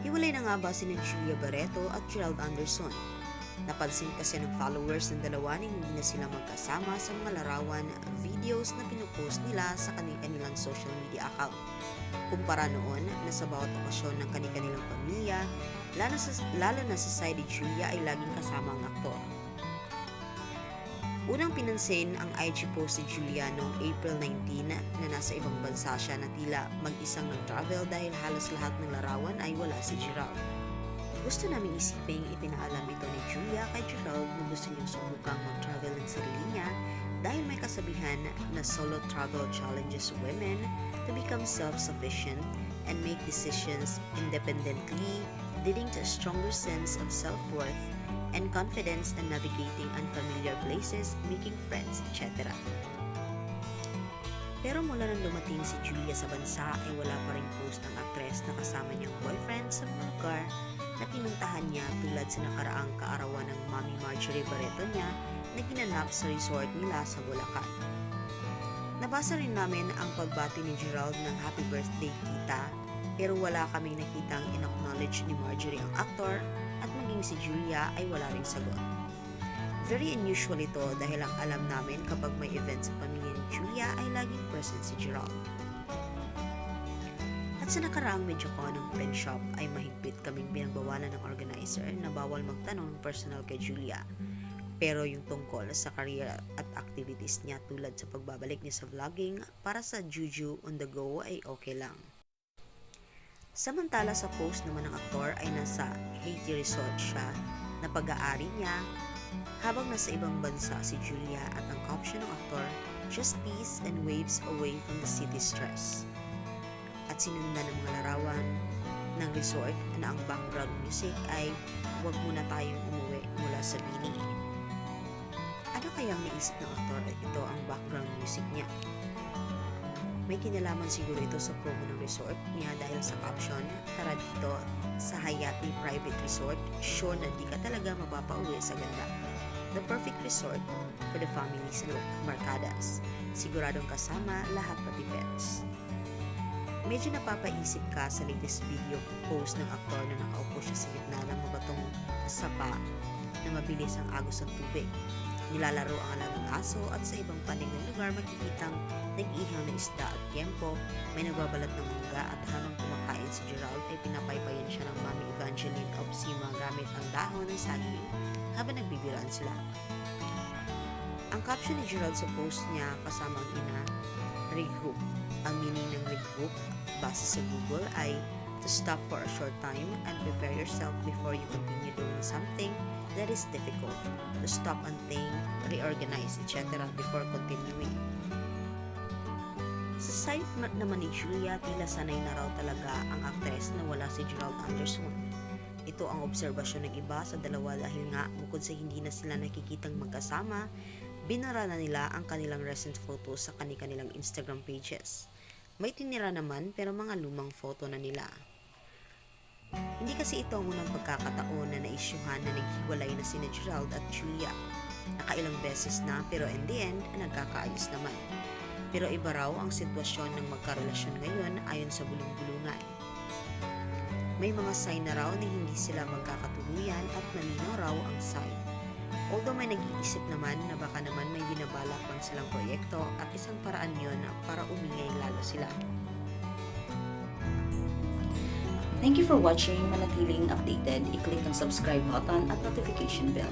Hiwalay na nga ba si Julia Barreto at Gerald Anderson? Napansin kasi ng followers ng dalawa na hindi na sila magkasama sa mga larawan, videos na pinupost nila sa kanilang social media account. Kumpara noon na sa bawat okasyon ng kanilang pamilya, lalo na sa side ni Julia ay laging kasama ang aktor. Unang pinansin ang IG post ni Julia noong April 19 na nasa ibang bansa siya na tila mag-isang nag-travel dahil halos lahat ng larawan ay wala si Gerald. Gusto namin isiping ipinaalam ito ni Julia kay Gerald na gusto niyang subukang mag-travel ng sarili niya dahil may kasabihan na solo travel challenges women to become self-sufficient and make decisions independently, leading to a stronger sense of self-worth and confidence in navigating unfamiliar places, making friends, etc. Pero mula nang dumating si Julia sa bansa ay wala pa rin post ng aktres na kasama niyang boyfriend sa mga lugar na pinuntahan niya tulad sa nakaraang kaarawan ng Mami Marjorie Barreto niya na ginanap sa resort nila sa Bulacan. Nabasa rin namin ang pagbati ni Gerald ng happy birthday tita pero wala kaming nakitang in-acknowledge ni Marjorie ang aktor at maging si Julia ay wala ring sagot. Very unusual ito dahil ang alam namin kapag may event sa pamilya ni Julia ay laging present si Gerald. At sa nakaraang MediaCon ng pen shop ay mahigpit kaming pinagbawalan ng organizer na bawal magtanong personal kay Julia. Pero yung tungkol sa career at activities niya tulad sa pagbabalik niya sa vlogging para sa Juju on the go ay okay lang. Samantala sa post naman ng aktor ay nasa Haiti Resort siya na pag-aari niya habang nasa ibang bansa si Julia at ang caption ng aktor, just peace and waves away from the city stress. At sinundan ng mga larawan ng resort na ang background music ay huwag muna tayong umuwi mula sa Bini. Ano kayang naisip ng aktor at ito ang background music niya? May kinalaman siguro ito sa promo ng resort niya dahil sa caption, tara dito sa Hayati Private Resort, sure na di ka talaga mapapauwi sa ganda. The perfect resort for the families and markadas. Siguradong kasama lahat pati pets. Medyo napapaisip ka sa latest video post ng aktor na nakaupo siya sa gitna ng mabatong sapa na mabilis ang agos ng tubig. Nilalaro ang alagang aso at sa ibang panig ng lugar makikitang nag-ihaw na isda at tiempo, may nagbabalat ng mangga at habang kumakain si Gerald ay pinapaypayan siya ng Mami Evangeline Opsima gamit ang dahon ng saging habang nagbibiraan sila. Ang caption ni Gerald sa post niya kasama ang ina, rig hook. Ang meaning ng rig hook base sa Google ay to stop for a short time and prepare yourself before you continue doing something that is difficult, to stop and think, reorganize, etc. before continuing. Sa side naman ni Julia, tila sanay na raw talaga ang aktres na wala si Gerald Anderson. Ito ang obserbasyon ng iba sa dalawa dahil nga bukod sa hindi na sila nakikitang magkasama, binara na nila ang kanilang recent photos sa kanilang Instagram pages. May tinira naman pero mga lumang photo na nila. Hindi kasi ito ang unang pagkakataon na naisyuhan na naghiwalay na sina Gerald at Julia. Nakailang beses na pero in the end, nagkakaayos naman. Pero iba raw ang sitwasyon ng magkarelasyon ngayon ayon sa bulong-bulungan. May mga sign na raw na hindi sila magkakatuluyan at malinaw raw ang sign. Although may nag-iisip naman na baka naman may binabalak pang silang proyekto at isang paraan yon para umingay lalo sila. Thank you for watching. Manatiling updated, i-click ang subscribe button at notification bell.